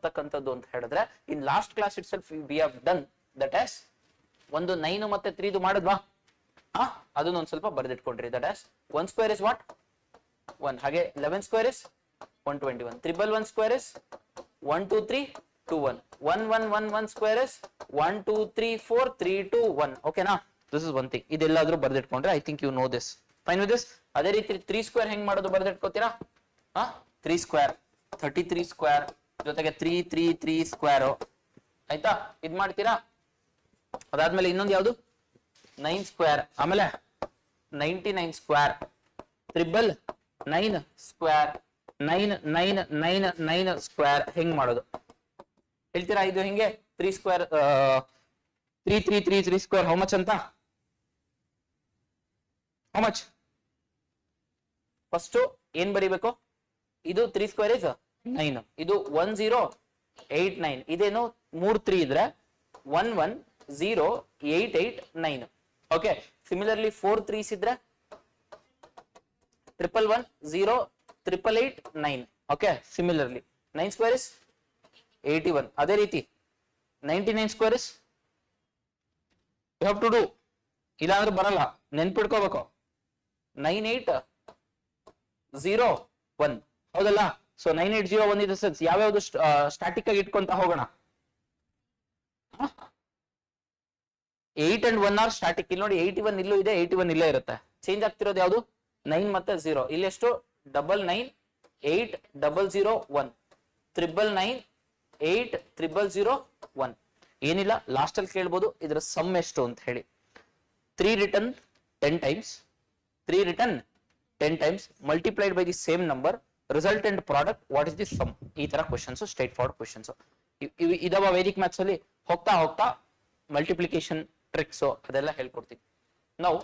ಬರ್ತಕ್ಕಂಥದ್ದು ಅಂತ ಹೇಳಿದ್ರೆ in last class itself we have done that as ಒಂದು 9 ಮತ್ತೆ 3 ಮಾಡಿದ್ವಾ ಅದನ್ನ ಒಂದ್ ಸ್ವಲ್ಪ ಬರೆದಿಟ್ಕೊಂಡ್ರಿ. That as 1 square is what 1, ಹಾಗೆ 11 square is 121, 111 square is 1 2 3 2 1, 1 1 1 1 square is 1 2 3 4 3 2 1. ಓಕೆನಾ? This is one thing. ಇದೆಲ್ಲಾದ್ರೂ ಬರೆದಿಟ್ಕೊಂಡ್ರೆ I think you know this. Fine with this. ಅದೇ ರೀತಿ 3 ಸ್ಕ್ವೇರ್ ಹೆಂಗ್ ಮಾಡೋದು ಬರೆದಿಟ್ಕೋತೀರಾ? 3 ಸ್ಕ್ವೇರ್ 33 ಸ್ಕ್ವೇರ್ ಜೊತೆಗೆ 3 3 3 ಸ್ಕ್ವೇರ್ ಆಯ್ತಾ? ಇದ್ ಮಾಡ್ತೀರಾ. ಅದಾದ್ಮೇಲೆ ಇನ್ನೊಂದು ಯಾವುದು 9 ಸ್ಕ್ವೇರ್, ಆಮೇಲೆ 99 ಸ್ಕ್ವೇರ್, 999 ಸ್ಕ್ವೇರ್, 999 ಸ್ಕ್ವೇರ್. ಹೆಂಗ್ ಮಾಡೋದು ಹೇಳ್ತೀರಾ? ಇದು ಹೆಂಗೆ 3 ಸ್ಕ್ವೇರ್ 3 3 3 3 ಸ್ಕ್ವೇರ್ ಹೌ ಮಚ್ ಅಂತ? How much? ಫಸ್ಟ್ ಏನ್ ಬರೀಬೇಕು? ಇದು 3 ಸ್ಕ್ವೇರ್ ಇಸ್ 9, ಇದು 1089, ಇದೇನು 3 3 ಇದ್ರೆ 110889. ಓಕೆ. ಸಿಮಿಲರ್ಲಿ 4 3s ಇದ್ರೆ 11108889. ಓಕೆ. Similarly 9 square is 81. ಅದೇ ರೀತಿ 99 square is you have to do, ಇಲ್ಲಾಂದ್ರೆ ಬರಲ್ಲ, ನೆನ್ಪಿಡ್ಕೋಬೇಕು, 9801. ಹೌದಲ್ಲ? ಸೊ 9801 ಇನ್ ದ ಸೆನ್ಸ್ ಯಾವ್ಯಾವ್ದು ಸ್ಟಾಟಿಕ್ ಆಗಿ ಇಟ್ಕೊಂತ ಹೋಗೋಣ. 8 and 1 ಆರ್ ಸ್ಟಾಟಿಕ್. ಇಲ್ಲಿ ನೋಡಿ 81 ಇಲ್ಲೂ ಇದೆ, 81 ಇಲ್ಲೇ ಇರುತ್ತೆ. ಚೇಂಜ್ ಆಗ್ತಿರೋದು ಯಾವುದು? 9 ಮತ್ತೆ 0. ಇಲ್ಲೆಷ್ಟು? 998001, 9998001. ಏನಿಲ್ಲ, ಲಾಸ್ಟ್ ಅಲ್ಲಿ ಕೇಳ್ಬೋದು ಇದರ ಸಮ್ ಎಷ್ಟು ಅಂತ ಹೇಳಿ. 3 return 10 times, 3 return 10 times multiplied by the same number, resultant product, what is the sum? ಈ ತರ ಕ್ವಶನ್ಸ್, ಸ್ಟ್ರೈಟ್ ಫಾರ್ವರ್ಡ್ ಕ್ವಶನ್ಸ್ ಇದಾವ ವೇದಿಕ್ ಮ್ಯಾಥ್ಸ್ ಅಲ್ಲಿ. ಹೋಗ್ತಾ ಹೋಗ್ತಾ ಮಲ್ಟಿಪ್ಲಿಕೇಶನ್ ಟ್ರಿಕ್ಸ್ ಅದೆಲ್ಲ ಹೇಳ್ಕೊಡ್ತೀವಿ ನಾವು.